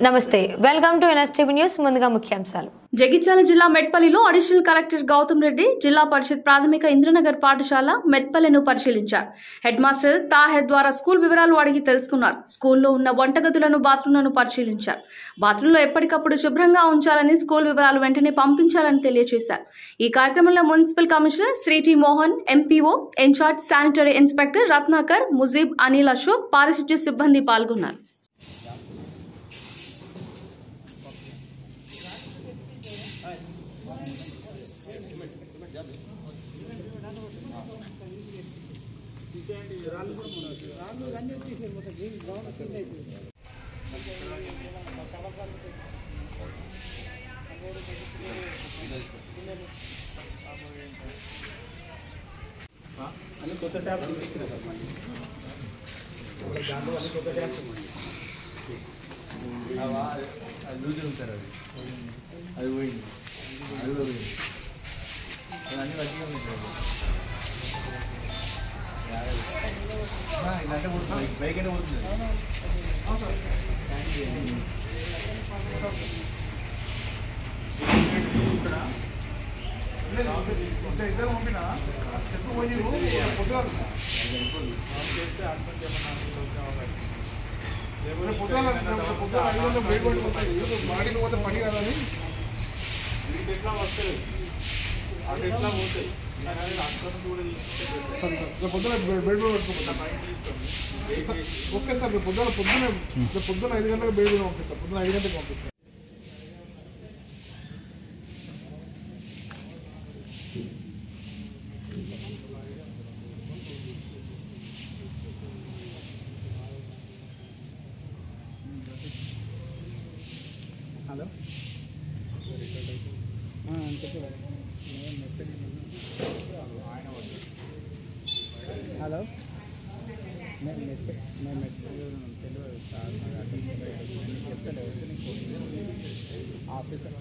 నమస్తే welcome to NSTV news ముందుగా ముఖ్యాంశాలు జగిత్యాల జిల్లా మెట్పల్లిలో అడిషనల్ కలెక్టర్ గౌతమ్ రెడ్డి జిల్లా పరిషత్ ప్రాథమిక ఇంద్రనగర్ పాఠశాల మెట్పల్లిను పరిశీలించారు. హెడ్ మాస్టర్ తాహెద్ ద్వారా స్కూల్ వివరాలు అడిగి తెలుసుకున్నారు. స్కూల్లో ఉన్న వంటగదులను బాత్రూంలను పరిశీలించారు. బాత్రూంలో ఎప్పటికప్పుడు శుభ్రంగా ఉంచాలని స్కూల్ వివరాలు వెంటనే పంపించాలని తెలియజేశారు. ఈ కార్యక్రమంలో municipal commissioner Shri T Mohan, MPO, incharge sanitary inspector Ratnakar, Mujeeb, Anil Ashok, పారిశుద్ధ్య సిబ్బంది పాల్గొన్నారు. అన్ని కొత్త ట్యాబ్స్ ఇచ్చిన సార్ మళ్ళీ దాంట్లో అన్ని కొత్త ట్యాబ్స్ అది లూజ్ ఉంటారు అది పోయింది అది పోయింది అది అన్ని మంచిగా ఉంటాయి ఇలాంటి పోతుంది బైక్ అయినా పోతుంది ఇక్కడ ఇద్దరు పంపినా చెప్పు పోయి పొద్దుగా బాడీలు పోతే పని కాదని ఎట్లా వస్తాయి అది ఎట్లా పోతాయి పొద్దున బెడ్ పెట్టుకుంటా ఓకే సార్ పొద్దున 5 గంటలకు బెడ్ పంపిస్తాం పొద్దున 5 గంటలకు పంపిస్తాం. హలో హలో చెప్తాను ఆఫీసర్